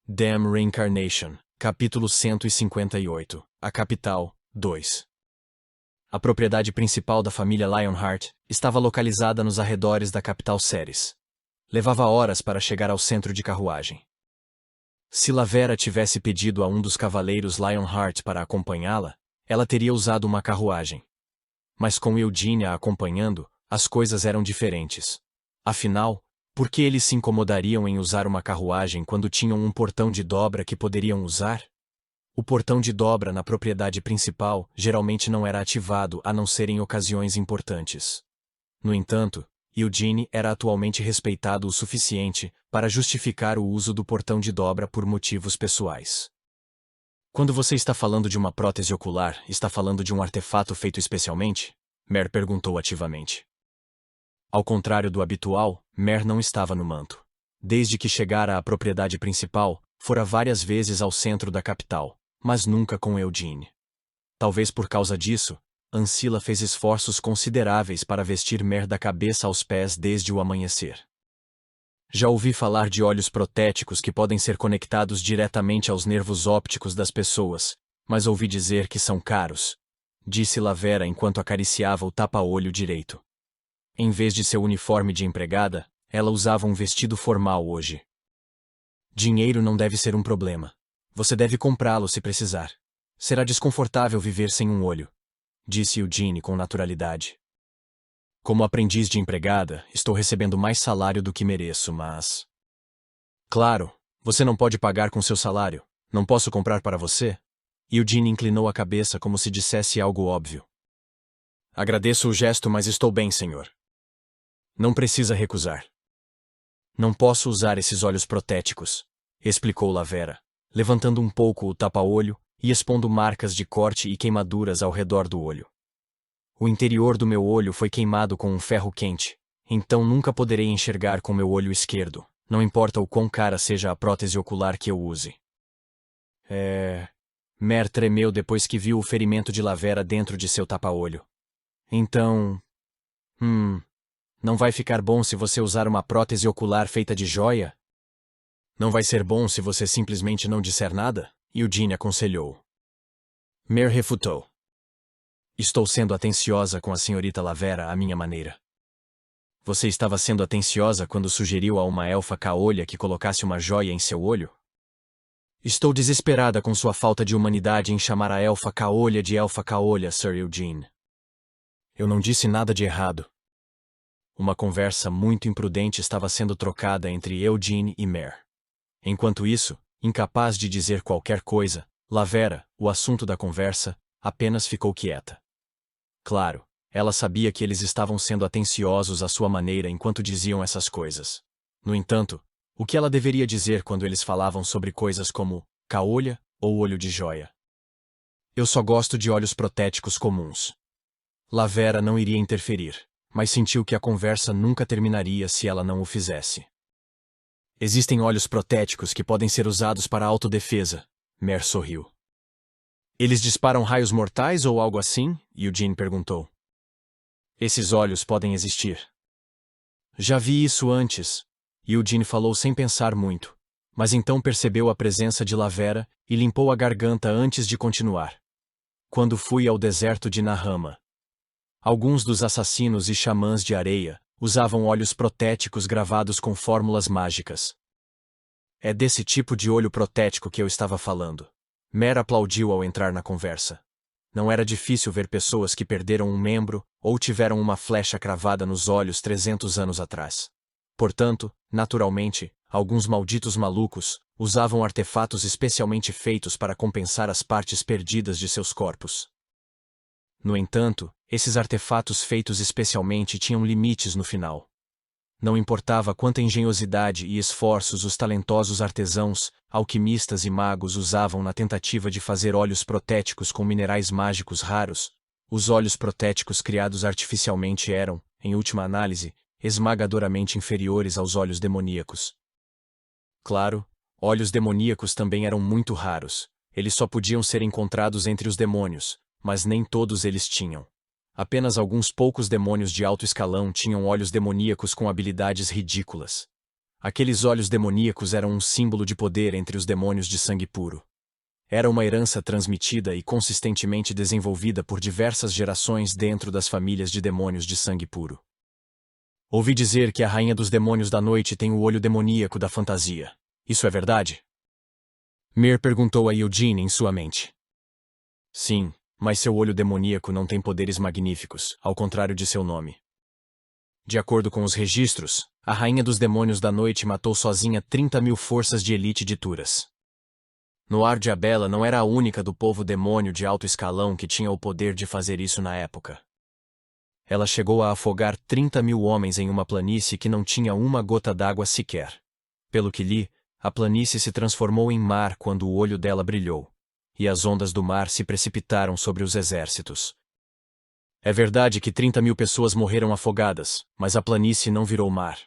Damn Reincarnation, capítulo 158, A Capital, 2. A propriedade principal da família Lionheart estava localizada nos arredores da capital Ceres. Levava horas para chegar ao centro de carruagem. Se Lavera tivesse pedido a um dos cavaleiros Lionheart para acompanhá-la, ela teria usado uma carruagem. Mas com Eugene a acompanhando, as coisas eram diferentes. Afinal, por que eles se incomodariam em usar uma carruagem quando tinham um portão de dobra que poderiam usar? O portão de dobra na propriedade principal geralmente não era ativado a não ser em ocasiões importantes. No entanto, Eugene era atualmente respeitado o suficiente para justificar o uso do portão de dobra por motivos pessoais. Quando você está falando de uma prótese ocular, está falando de um artefato feito especialmente? Mer perguntou ativamente. Ao contrário do habitual, Mer não estava no manto. Desde que chegara à propriedade principal, fora várias vezes ao centro da capital, mas nunca com Eugene. Talvez por causa disso, Ancila fez esforços consideráveis para vestir Mer da cabeça aos pés desde o amanhecer. Já ouvi falar de olhos protéticos que podem ser conectados diretamente aos nervos ópticos das pessoas, mas ouvi dizer que são caros, disse Lavera enquanto acariciava o tapa-olho direito. Em vez de seu uniforme de empregada, ela usava um vestido formal hoje. Dinheiro não deve ser um problema. Você deve comprá-lo se precisar. Será desconfortável viver sem um olho, disse Eugene com naturalidade. Como aprendiz de empregada, estou recebendo mais salário do que mereço, mas... Claro, você não pode pagar com seu salário. Não posso comprar para você? Eugene inclinou a cabeça como se dissesse algo óbvio. Agradeço o gesto, mas estou bem, senhor. Não precisa recusar. Não posso usar esses olhos protéticos, explicou Lavera, levantando um pouco o tapa-olho e expondo marcas de corte e queimaduras ao redor do olho. O interior do meu olho foi queimado com um ferro quente, então nunca poderei enxergar com meu olho esquerdo, não importa o quão cara seja a prótese ocular que eu use. Mer tremeu depois que viu o ferimento de Lavera dentro de seu tapa-olho. Então... Não vai ficar bom se você usar uma prótese ocular feita de joia? Não vai ser bom se você simplesmente não disser nada? Eugene aconselhou. Mer refutou. Estou sendo atenciosa com a senhorita Lavera à minha maneira. Você estava sendo atenciosa quando sugeriu a uma elfa caolha que colocasse uma joia em seu olho? Estou desesperada com sua falta de humanidade em chamar a elfa caolha de elfa caolha, Sir Eugene. Eu não disse nada de errado. Uma conversa muito imprudente estava sendo trocada entre Eugene e Mer. Enquanto isso, incapaz de dizer qualquer coisa, Lavera, o assunto da conversa, apenas ficou quieta. Claro, ela sabia que eles estavam sendo atenciosos à sua maneira enquanto diziam essas coisas. No entanto, o que ela deveria dizer quando eles falavam sobre coisas como caolha ou olho de joia? Eu só gosto de olhos protéticos comuns. Lavera não iria interferir, mas sentiu que a conversa nunca terminaria se ela não o fizesse. Existem olhos protéticos que podem ser usados para autodefesa, Mer sorriu. Eles disparam raios mortais ou algo assim? Eugene perguntou. Esses olhos podem existir. Já vi isso antes, Eugene falou sem pensar muito, mas então percebeu a presença de Lavera e limpou a garganta antes de continuar. Quando fui ao deserto de Nahama. Alguns dos assassinos e xamãs de areia usavam olhos protéticos gravados com fórmulas mágicas. É desse tipo de olho protético que eu estava falando. Mer aplaudiu ao entrar na conversa. Não era difícil ver pessoas que perderam um membro ou tiveram uma flecha cravada nos olhos 300 anos atrás. Portanto, naturalmente, alguns malditos malucos usavam artefatos especialmente feitos para compensar as partes perdidas de seus corpos. No entanto, esses artefatos feitos especialmente tinham limites no final. Não importava quanta engenhosidade e esforços os talentosos artesãos, alquimistas e magos usavam na tentativa de fazer olhos protéticos com minerais mágicos raros, os olhos protéticos criados artificialmente eram, em última análise, esmagadoramente inferiores aos olhos demoníacos. Claro, olhos demoníacos também eram muito raros, eles só podiam ser encontrados entre os demônios, mas nem todos eles tinham. Apenas alguns poucos demônios de alto escalão tinham olhos demoníacos com habilidades ridículas. Aqueles olhos demoníacos eram um símbolo de poder entre os demônios de sangue puro. Era uma herança transmitida e consistentemente desenvolvida por diversas gerações dentro das famílias de demônios de sangue puro. Ouvi dizer que a rainha dos demônios da noite tem o olho demoníaco da fantasia. Isso é verdade? Mir perguntou a Eugene em sua mente. Sim, mas seu olho demoníaco não tem poderes magníficos, ao contrário de seu nome. De acordo com os registros, a rainha dos demônios da noite matou sozinha 30.000 forças de elite de Turas. Noir Diabella não era a única do povo demônio de alto escalão que tinha o poder de fazer isso na época. Ela chegou a afogar 30.000 homens em uma planície que não tinha uma gota d'água sequer. Pelo que li, a planície se transformou em mar quando o olho dela brilhou, e as ondas do mar se precipitaram sobre os exércitos. É verdade que 30.000 pessoas morreram afogadas, mas a planície não virou mar.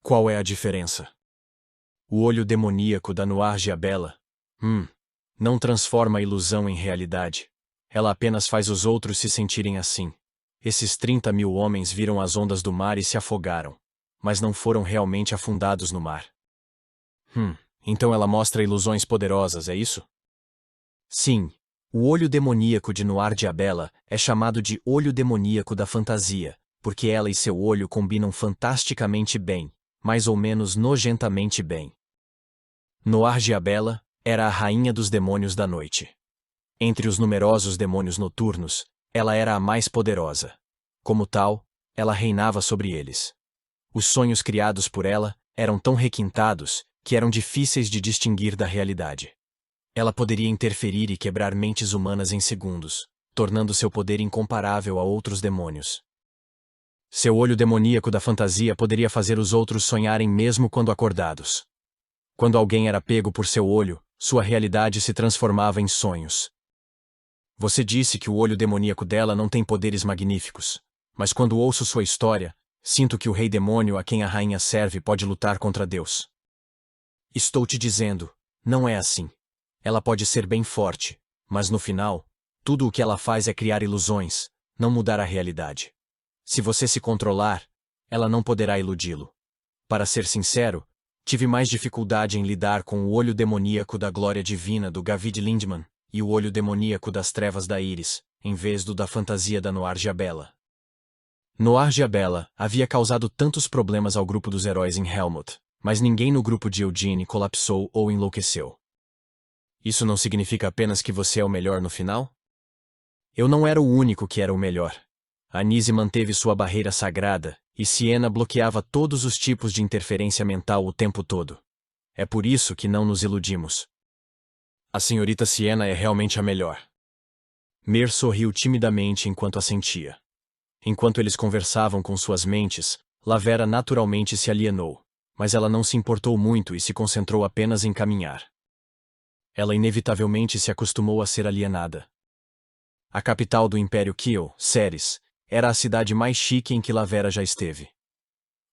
Qual é a diferença? O olho demoníaco da Noir Diabella não transforma a ilusão em realidade. Ela apenas faz os outros se sentirem assim. Esses 30.000 homens viram as ondas do mar e se afogaram, mas não foram realmente afundados no mar. Então ela mostra ilusões poderosas, é isso? Sim. O olho demoníaco de Noir Diabella é chamado de olho demoníaco da fantasia, porque ela e seu olho combinam fantasticamente bem, mais ou menos nojentamente bem. Noir Diabella era a rainha dos demônios da noite. Entre os numerosos demônios noturnos, ela era a mais poderosa. Como tal, ela reinava sobre eles. Os sonhos criados por ela eram tão requintados que eram difíceis de distinguir da realidade. Ela poderia interferir e quebrar mentes humanas em segundos, tornando seu poder incomparável a outros demônios. Seu olho demoníaco da fantasia poderia fazer os outros sonharem mesmo quando acordados. Quando alguém era pego por seu olho, sua realidade se transformava em sonhos. Você disse que o olho demoníaco dela não tem poderes magníficos, mas quando ouço sua história, sinto que o rei demônio a quem a rainha serve pode lutar contra Deus. Estou te dizendo, não é assim. Ela pode ser bem forte, mas no final, tudo o que ela faz é criar ilusões, não mudar a realidade. Se você se controlar, ela não poderá iludi-lo. Para ser sincero, tive mais dificuldade em lidar com o olho demoníaco da glória divina do Gavid Lindman e o olho demoníaco das trevas da Iris, em vez do da fantasia da Noir Diabella. Noir Diabella havia causado tantos problemas ao grupo dos heróis em Helmut, mas ninguém no grupo de Eugene colapsou ou enlouqueceu. Isso não significa apenas que você é o melhor no final? Eu não era o único que era o melhor. Anise manteve sua barreira sagrada, e Siena bloqueava todos os tipos de interferência mental o tempo todo. É por isso que não nos iludimos. A senhorita Siena é realmente a melhor. Mir sorriu timidamente enquanto assentia. Enquanto eles conversavam com suas mentes, Lavera naturalmente se alienou, mas ela não se importou muito e se concentrou apenas em caminhar. Ela inevitavelmente se acostumou a ser alienada. A capital do Império Kiel, Ceres, era a cidade mais chique em que Lavera já esteve.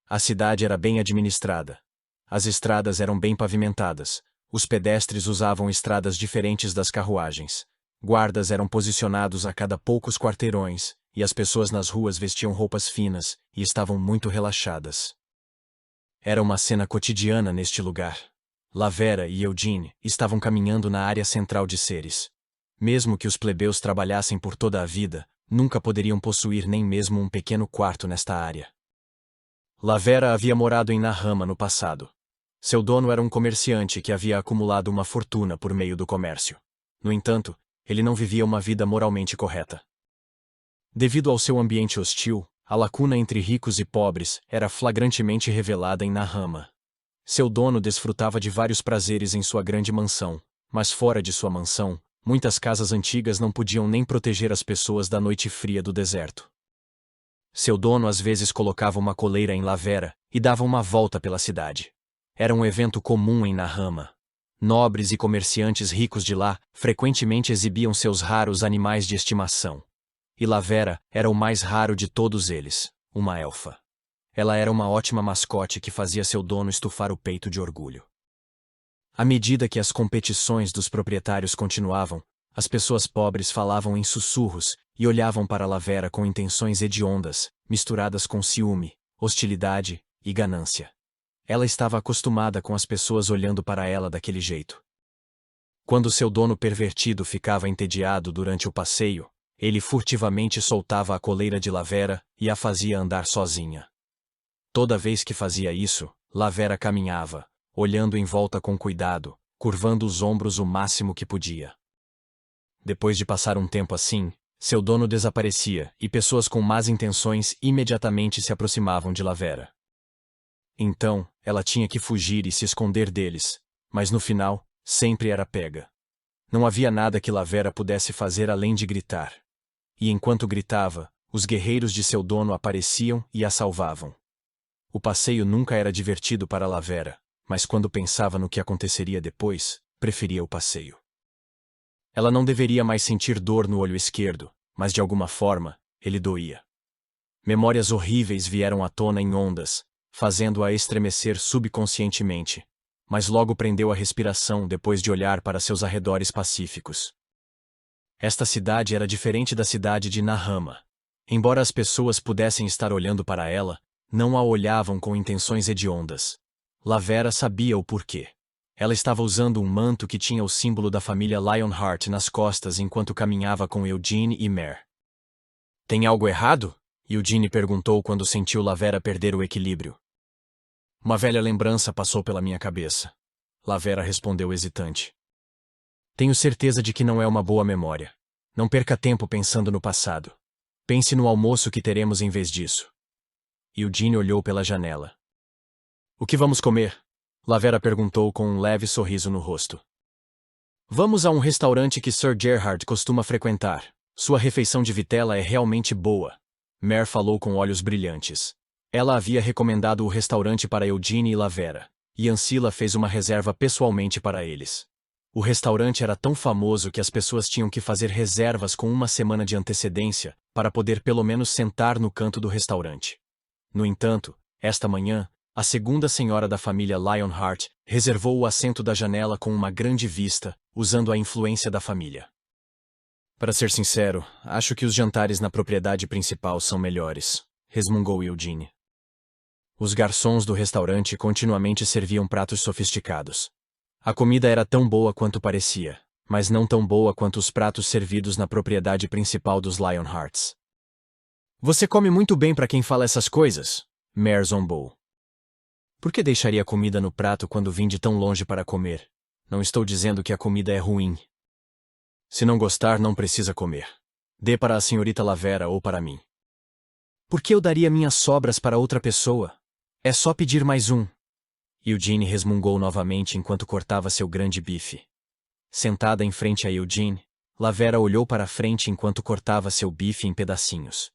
A cidade era bem administrada. As estradas eram bem pavimentadas. Os pedestres usavam estradas diferentes das carruagens. Guardas eram posicionados a cada poucos quarteirões, e as pessoas nas ruas vestiam roupas finas e estavam muito relaxadas. Era uma cena cotidiana neste lugar. Lavera e Eugene estavam caminhando na área central de Ceres. Mesmo que os plebeus trabalhassem por toda a vida, nunca poderiam possuir nem mesmo um pequeno quarto nesta área. Lavera havia morado em Nahama no passado. Seu dono era um comerciante que havia acumulado uma fortuna por meio do comércio. No entanto, ele não vivia uma vida moralmente correta. Devido ao seu ambiente hostil, a lacuna entre ricos e pobres era flagrantemente revelada em Nahama. Seu dono desfrutava de vários prazeres em sua grande mansão, mas fora de sua mansão, muitas casas antigas não podiam nem proteger as pessoas da noite fria do deserto. Seu dono às vezes colocava uma coleira em Lavera e dava uma volta pela cidade. Era um evento comum em Nahama. Nobres e comerciantes ricos de lá frequentemente exibiam seus raros animais de estimação. E Lavera era o mais raro de todos eles, uma elfa. Ela era uma ótima mascote que fazia seu dono estufar o peito de orgulho. À medida que as competições dos proprietários continuavam, as pessoas pobres falavam em sussurros e olhavam para Lavera com intenções hediondas, misturadas com ciúme, hostilidade e ganância. Ela estava acostumada com as pessoas olhando para ela daquele jeito. Quando seu dono pervertido ficava entediado durante o passeio, ele furtivamente soltava a coleira de Lavera e a fazia andar sozinha. Toda vez que fazia isso, Lavera caminhava, olhando em volta com cuidado, curvando os ombros o máximo que podia. Depois de passar um tempo assim, seu dono desaparecia e pessoas com más intenções imediatamente se aproximavam de Lavera. Então, ela tinha que fugir e se esconder deles, mas no final, sempre era pega. Não havia nada que Lavera pudesse fazer além de gritar. E enquanto gritava, os guerreiros de seu dono apareciam e a salvavam. O passeio nunca era divertido para Lavera, mas quando pensava no que aconteceria depois, preferia o passeio. Ela não deveria mais sentir dor no olho esquerdo, mas de alguma forma, ele doía. Memórias horríveis vieram à tona em ondas, fazendo-a estremecer subconscientemente, mas logo prendeu a respiração depois de olhar para seus arredores pacíficos. Esta cidade era diferente da cidade de Nahama. Embora as pessoas pudessem estar olhando para ela, não a olhavam com intenções hediondas. Lavera sabia o porquê. Ela estava usando um manto que tinha o símbolo da família Lionheart nas costas enquanto caminhava com Eugene e Mare. Tem algo errado? Eugene perguntou quando sentiu Lavera perder o equilíbrio. Uma velha lembrança passou pela minha cabeça. Lavera respondeu hesitante. Tenho certeza de que não é uma boa memória. Não perca tempo pensando no passado. Pense no almoço que teremos em vez disso. Eugene olhou pela janela. O que vamos comer? Lavera perguntou com um leve sorriso no rosto. Vamos a um restaurante que Sir Gerhard costuma frequentar. Sua refeição de vitela é realmente boa. Mare falou com olhos brilhantes. Ela havia recomendado o restaurante para Eugene e Lavera, e Ancila fez uma reserva pessoalmente para eles. O restaurante era tão famoso que as pessoas tinham que fazer reservas com uma semana de antecedência para poder pelo menos sentar no canto do restaurante. No entanto, esta manhã, a segunda senhora da família Lionheart reservou o assento da janela com uma grande vista, usando a influência da família. Para ser sincero, acho que os jantares na propriedade principal são melhores, resmungou Eugene. Os garçons do restaurante continuamente serviam pratos sofisticados. A comida era tão boa quanto parecia, mas não tão boa quanto os pratos servidos na propriedade principal dos Lionhearts. Você come muito bem para quem fala essas coisas, Mare zombou. Por que deixaria comida no prato quando vim de tão longe para comer? Não estou dizendo que a comida é ruim. Se não gostar, não precisa comer. Dê para a senhorita Lavera ou para mim. Por que eu daria minhas sobras para outra pessoa? É só pedir mais um. Eugene resmungou novamente enquanto cortava seu grande bife. Sentada em frente a Eugene, Lavera olhou para a frente enquanto cortava seu bife em pedacinhos.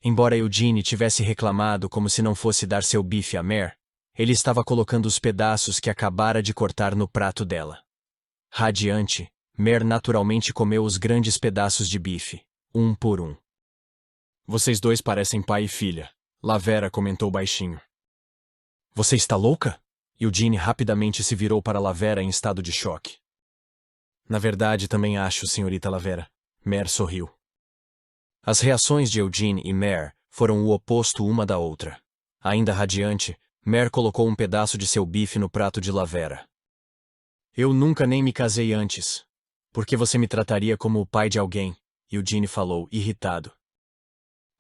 Embora Eugene tivesse reclamado como se não fosse dar seu bife a Mare, ele estava colocando os pedaços que acabara de cortar no prato dela. Radiante, Mare naturalmente comeu os grandes pedaços de bife, um por um. Vocês dois parecem pai e filha, Lavera comentou baixinho. Você está louca? Eugene rapidamente se virou para Lavera em estado de choque. Na verdade, também acho, senhorita Lavera. Mare sorriu. As reações de Eugene e Mare foram o oposto uma da outra. Ainda radiante, Mare colocou um pedaço de seu bife no prato de Lavera. Eu nunca nem me casei antes. Por que você me trataria como o pai de alguém? Eugene falou, irritado.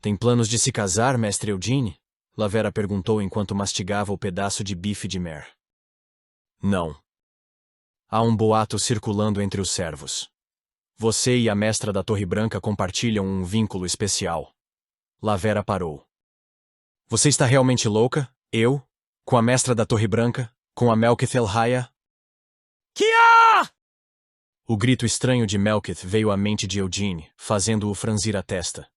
Tem planos de se casar, mestre Eugene? Lavera perguntou enquanto mastigava o pedaço de bife de Mare. Não. Há um boato circulando entre os servos. Você e a mestra da Torre Branca compartilham um vínculo especial. Lavera parou. Você está realmente louca? Eu? Com a mestra da Torre Branca? Com a Melkith Elhaya? Kia! O grito estranho de Melkith veio à mente de Eugene, fazendo-o franzir a testa.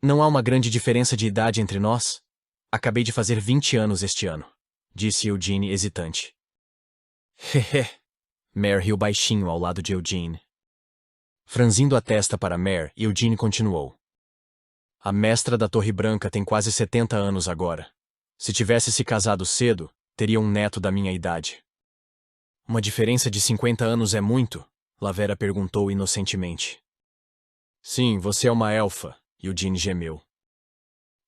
Não há uma grande diferença de idade entre nós? Acabei de fazer 20 anos este ano, disse Eugene hesitante. Hehe. Mare riu baixinho ao lado de Eugene. Franzindo a testa para Mare, Eugene continuou. A mestra da Torre Branca tem quase 70 anos agora. Se tivesse se casado cedo, teria um neto da minha idade. Uma diferença de 50 anos é muito? Lavera perguntou inocentemente. Sim, você é uma elfa, Eugene gemeu.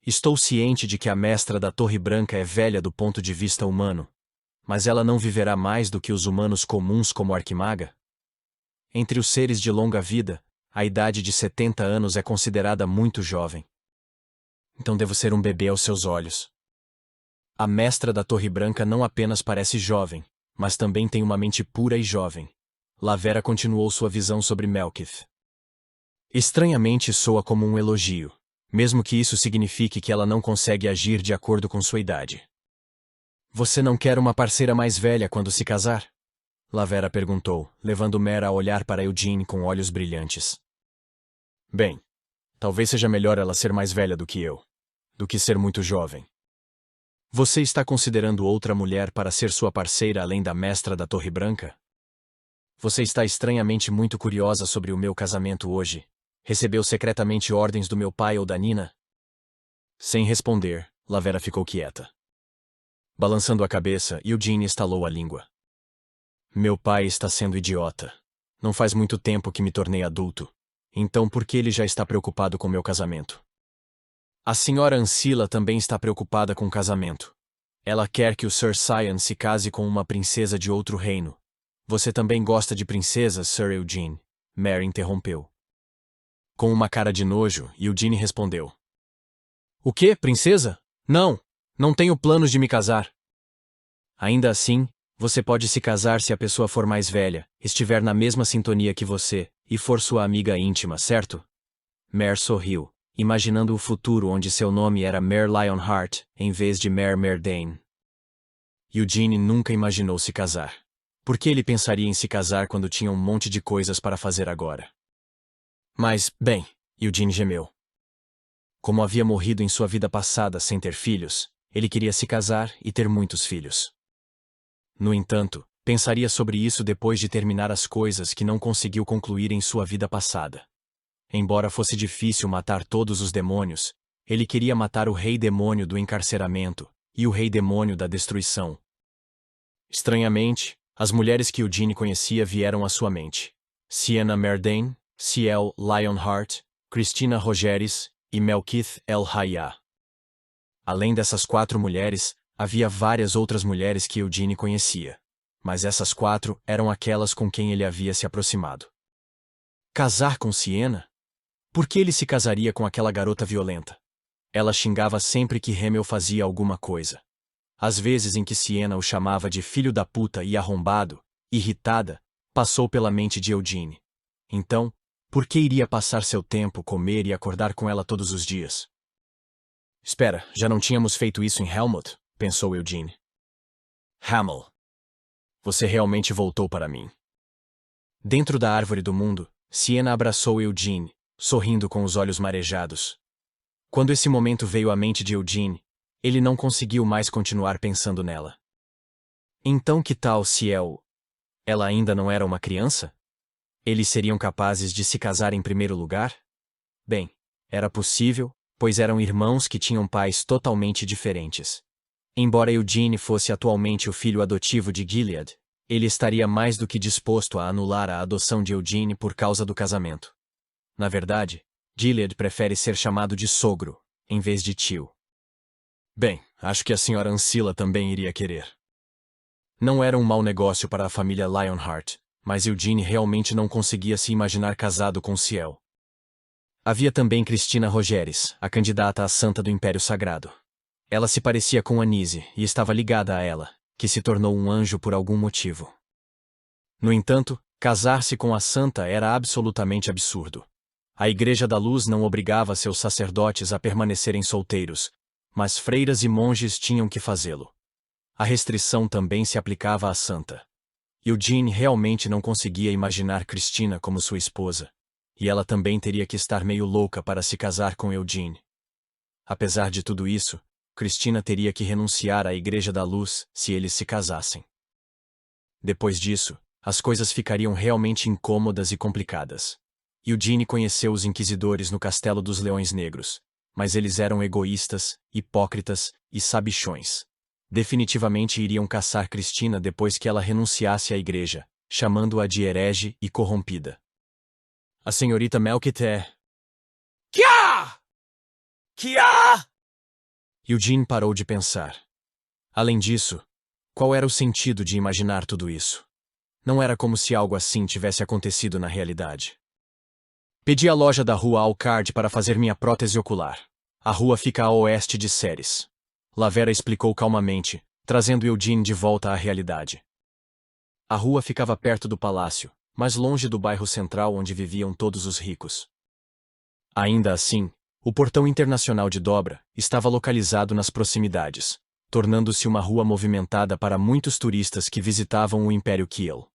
Estou ciente de que a mestra da Torre Branca é velha do ponto de vista humano, mas ela não viverá mais do que os humanos comuns como Arquimaga? Entre os seres de longa vida, a idade de 70 anos é considerada muito jovem. Então devo ser um bebê aos seus olhos. A mestra da Torre Branca não apenas parece jovem, mas também tem uma mente pura e jovem. Lavera continuou sua visão sobre Melkith. Estranhamente soa como um elogio, mesmo que isso signifique que ela não consegue agir de acordo com sua idade. Você não quer uma parceira mais velha quando se casar? Lavera perguntou, levando Mera a olhar para Eugene com olhos brilhantes. Bem, talvez seja melhor ela ser mais velha do que eu, do que ser muito jovem. Você está considerando outra mulher para ser sua parceira além da mestra da Torre Branca? Você está estranhamente muito curiosa sobre o meu casamento hoje. Recebeu secretamente ordens do meu pai ou da Nina? Sem responder, Lavera ficou quieta. Balançando a cabeça, Eugene estalou a língua. Meu pai está sendo idiota. Não faz muito tempo que me tornei adulto. Então por que ele já está preocupado com meu casamento? A senhora Ancila também está preocupada com o casamento. Ela quer que o Sir Sion se case com uma princesa de outro reino. Você também gosta de princesas, Sir Eugene? Mary interrompeu. Com uma cara de nojo, Eugene respondeu. O quê, princesa? Não, não tenho planos de me casar. Ainda assim, você pode se casar se a pessoa for mais velha, estiver na mesma sintonia que você, e for sua amiga íntima, certo? Mare sorriu, imaginando o futuro onde seu nome era Mare Lionheart, em vez de Mare Merdane. Eugene nunca imaginou se casar. Por que ele pensaria em se casar quando tinha um monte de coisas para fazer agora? Mas, bem, Eugene gemeu. Como havia morrido em sua vida passada sem ter filhos, ele queria se casar e ter muitos filhos. No entanto, pensaria sobre isso depois de terminar as coisas que não conseguiu concluir em sua vida passada. Embora fosse difícil matar todos os demônios, ele queria matar o rei demônio do encarceramento e o rei demônio da destruição. Estranhamente, as mulheres que Eugene conhecia vieram à sua mente. Sienna Merdane, Ciel Lionheart, Christina Rogeres e Melkith El-Hayya. Além dessas 4 mulheres, havia várias outras mulheres que Eugene conhecia. Mas essas 4 eram aquelas com quem ele havia se aproximado. Casar com Sienna? Por que ele se casaria com aquela garota violenta? Ela xingava sempre que Hemel fazia alguma coisa. Às vezes em que Sienna o chamava de filho da puta e arrombado, irritada, passou pela mente de Eugene. Então, por que iria passar seu tempo, comer e acordar com ela todos os dias? Espera, já não tínhamos feito isso em Helmut? Pensou Eugene. Hamel. Você realmente voltou para mim. Dentro da árvore do mundo, Sienna abraçou Eugene, sorrindo com os olhos marejados. Quando esse momento veio à mente de Eugene, ele não conseguiu mais continuar pensando nela. Então que tal Ciel? Ela ainda não era uma criança? Eles seriam capazes de se casar em primeiro lugar? Bem, era possível, pois eram irmãos que tinham pais totalmente diferentes. Embora Eugene fosse atualmente o filho adotivo de Gilead, ele estaria mais do que disposto a anular a adoção de Eugene por causa do casamento. Na verdade, Gilead prefere ser chamado de sogro, em vez de tio. Bem, acho que a senhora Ancila também iria querer. Não era um mau negócio para a família Lionheart, mas Eugene realmente não conseguia se imaginar casado com Ciel. Havia também Christina Rogeres, a candidata à Santa do Império Sagrado. Ela se parecia com Anise e estava ligada a ela, que se tornou um anjo por algum motivo. No entanto, casar-se com a Santa era absolutamente absurdo. A Igreja da Luz não obrigava seus sacerdotes a permanecerem solteiros, mas freiras e monges tinham que fazê-lo. A restrição também se aplicava à Santa. Eugene realmente não conseguia imaginar Christina como sua esposa, e ela também teria que estar meio louca para se casar com Eugene. Apesar de tudo isso, Christina teria que renunciar à Igreja da Luz se eles se casassem. Depois disso, as coisas ficariam realmente incômodas e complicadas. Eugene conheceu os inquisidores no Castelo dos Leões Negros, mas eles eram egoístas, hipócritas e sabichões. Definitivamente iriam caçar Christina depois que ela renunciasse à igreja, chamando-a de herege e corrompida. A senhorita Melkith é... Kiá! Kiá! Eugene parou de pensar. Além disso, qual era o sentido de imaginar tudo isso? Não era como se algo assim tivesse acontecido na realidade. Pedi à loja da rua Alcard para fazer minha prótese ocular. A rua fica a oeste de Ceres. Lavera explicou calmamente, trazendo Eugene de volta à realidade. A rua ficava perto do palácio, mas longe do bairro central onde viviam todos os ricos. Ainda assim, o portão internacional de Dobra estava localizado nas proximidades, tornando-se uma rua movimentada para muitos turistas que visitavam o Império Kiel.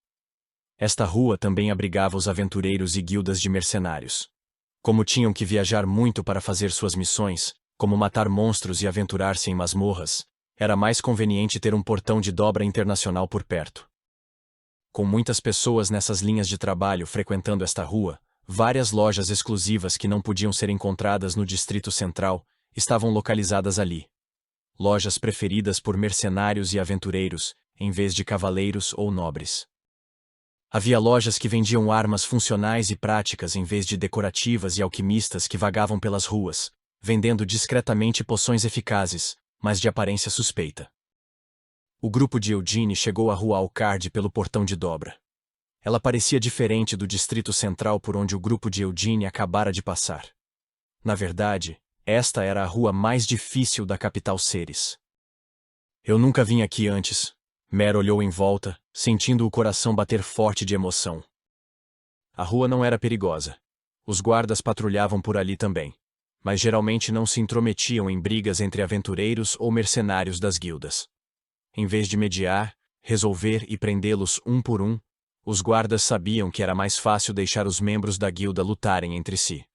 Esta rua também abrigava os aventureiros e guildas de mercenários. Como tinham que viajar muito para fazer suas missões, como matar monstros e aventurar-se em masmorras, era mais conveniente ter um portão de Dobra internacional por perto. Com muitas pessoas nessas linhas de trabalho frequentando esta rua, várias lojas exclusivas que não podiam ser encontradas no Distrito Central estavam localizadas ali. Lojas preferidas por mercenários e aventureiros, em vez de cavaleiros ou nobres. Havia lojas que vendiam armas funcionais e práticas em vez de decorativas e alquimistas que vagavam pelas ruas, vendendo discretamente poções eficazes, mas de aparência suspeita. O grupo de Eugene chegou à rua Alcard pelo portão de Dobra. Ela parecia diferente do Distrito Central por onde o grupo de Eugene acabara de passar. Na verdade, esta era a rua mais difícil da capital Ceres. Eu nunca vim aqui antes. Mer olhou em volta, sentindo o coração bater forte de emoção. A rua não era perigosa. Os guardas patrulhavam por ali também, mas geralmente não se intrometiam em brigas entre aventureiros ou mercenários das guildas. Em vez de mediar, resolver e prendê-los um por um, os guardas sabiam que era mais fácil deixar os membros da guilda lutarem entre si.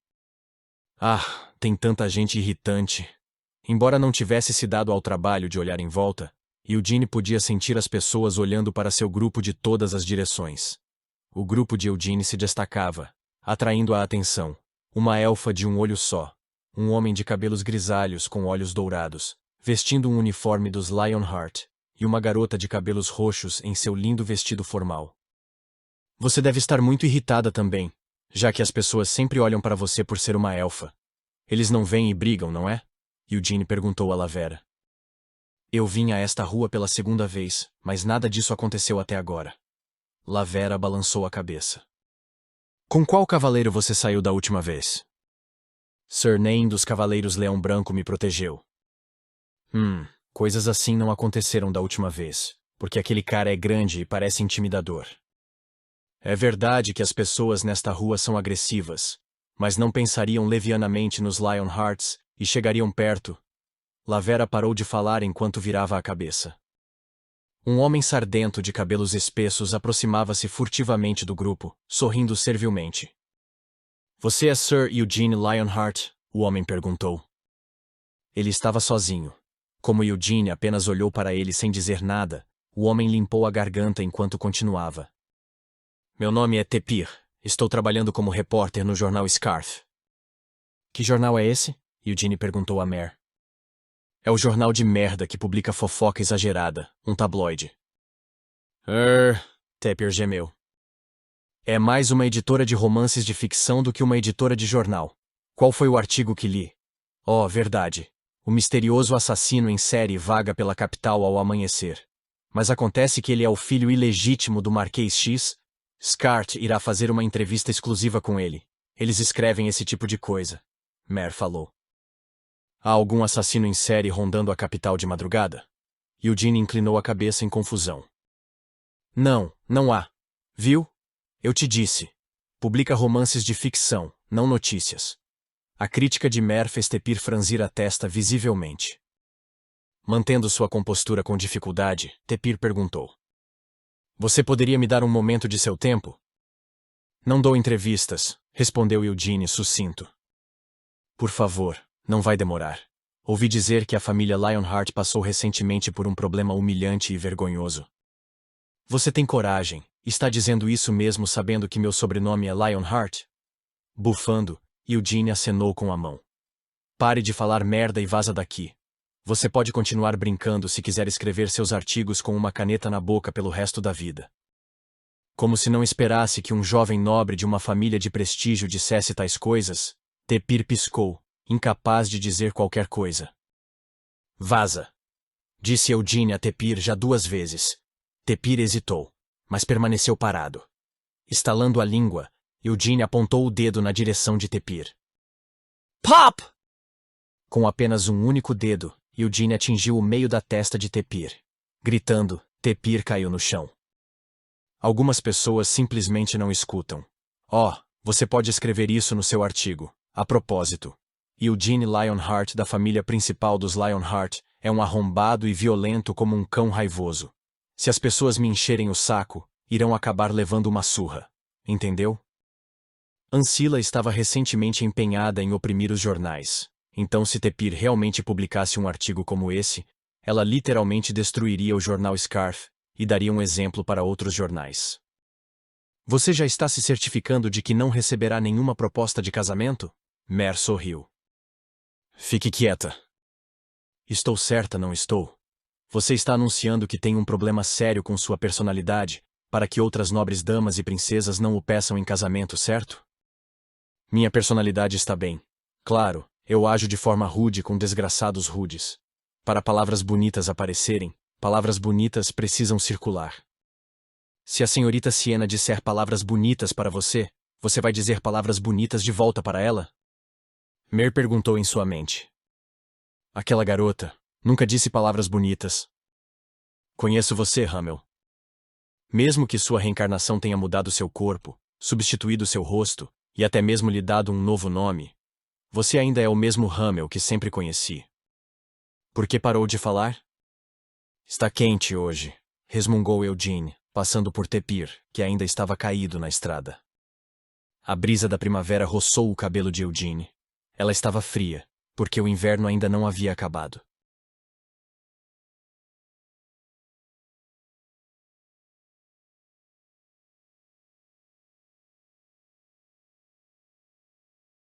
Ah, tem tanta gente irritante. Embora não tivesse se dado ao trabalho de olhar em volta, Eugene podia sentir as pessoas olhando para seu grupo de todas as direções. O grupo de Eugene se destacava, atraindo a atenção. Uma elfa de um olho só, um homem de cabelos grisalhos com olhos dourados, vestindo um uniforme dos Lionheart, e uma garota de cabelos roxos em seu lindo vestido formal. Você deve estar muito irritada também, já que as pessoas sempre olham para você por ser uma elfa. Eles não vêm e brigam, não é? Eugene perguntou a Lavera. Eu vim a esta rua pela segunda vez, mas nada disso aconteceu até agora. Lavera balançou a cabeça. Com qual cavaleiro você saiu da última vez? Sir Nain dos Cavaleiros Leão Branco me protegeu. Coisas assim não aconteceram da última vez, porque aquele cara é grande e parece intimidador. É verdade que as pessoas nesta rua são agressivas, mas não pensariam levianamente nos Lionhearts e chegariam perto. Lavera parou de falar enquanto virava a cabeça. Um homem sardento de cabelos espessos aproximava-se furtivamente do grupo, sorrindo servilmente. Você é Sir Eugene Lionheart? O homem perguntou. Ele estava sozinho. Como Eugene apenas olhou para ele sem dizer nada, o homem limpou a garganta enquanto continuava. Meu nome é Tepir. Estou trabalhando como repórter no jornal Scarf. Que jornal é esse? Eugene perguntou a Mer. É o jornal de merda que publica fofoca exagerada, um tabloide. Tepir gemeu. É mais uma editora de romances de ficção do que uma editora de jornal. Qual foi o artigo que li? Oh, verdade. O misterioso assassino em série vaga pela capital ao amanhecer. Mas acontece que ele é o filho ilegítimo do Marquês X. Scart irá fazer uma entrevista exclusiva com ele. Eles escrevem esse tipo de coisa. Mer falou. Há algum assassino em série rondando a capital de madrugada? Eugene inclinou a cabeça em confusão. Não, não há. Viu? Eu te disse. Publica romances de ficção, não notícias. A crítica de Mer fez Tepir franzir a testa visivelmente. Mantendo sua compostura com dificuldade, Tepir perguntou. Você poderia me dar um momento de seu tempo? Não dou entrevistas, respondeu Eugene sucinto. Por favor. Não vai demorar. Ouvi dizer que a família Lionheart passou recentemente por um problema humilhante e vergonhoso. Você tem coragem, está dizendo isso mesmo sabendo que meu sobrenome é Lionheart? Bufando, Eugene acenou com a mão. Pare de falar merda e vaza daqui. Você pode continuar brincando se quiser escrever seus artigos com uma caneta na boca pelo resto da vida. Como se não esperasse que um jovem nobre de uma família de prestígio dissesse tais coisas, Tepir piscou, incapaz de dizer qualquer coisa. Vaza! Disse Eugene a Tepir já 2 vezes. Tepir hesitou, mas permaneceu parado. Estalando a língua, Eugene apontou o dedo na direção de Tepir. Pop! Com apenas um único dedo, Eugene atingiu o meio da testa de Tepir. Gritando, Tepir caiu no chão. Algumas pessoas simplesmente não escutam. Oh, você pode escrever isso no seu artigo. A propósito, Eugene Lionheart, da família principal dos Lionheart, é um arrombado e violento como um cão raivoso. Se as pessoas me encherem o saco, irão acabar levando uma surra. Entendeu? Ancila estava recentemente empenhada em oprimir os jornais. Então, se Tepir realmente publicasse um artigo como esse, ela literalmente destruiria o jornal Scarf e daria um exemplo para outros jornais. Você já está se certificando de que não receberá nenhuma proposta de casamento? Mer sorriu. Fique quieta. Estou certa, não estou? Você está anunciando que tem um problema sério com sua personalidade, para que outras nobres damas e princesas não o peçam em casamento, certo? Minha personalidade está bem. Claro, eu ajo de forma rude com desgraçados rudes. Para palavras bonitas aparecerem, palavras bonitas precisam circular. Se a senhorita Siena disser palavras bonitas para você, você vai dizer palavras bonitas de volta para ela? Mer perguntou em sua mente. Aquela garota nunca disse palavras bonitas. Conheço você, Hamel. Mesmo que sua reencarnação tenha mudado seu corpo, substituído seu rosto e até mesmo lhe dado um novo nome, você ainda é o mesmo Hamel que sempre conheci. Por que parou de falar? Está quente hoje, resmungou Eugene, passando por Tepir, que ainda estava caído na estrada. A brisa da primavera roçou o cabelo de Eugene. Ela estava fria, porque o inverno ainda não havia acabado.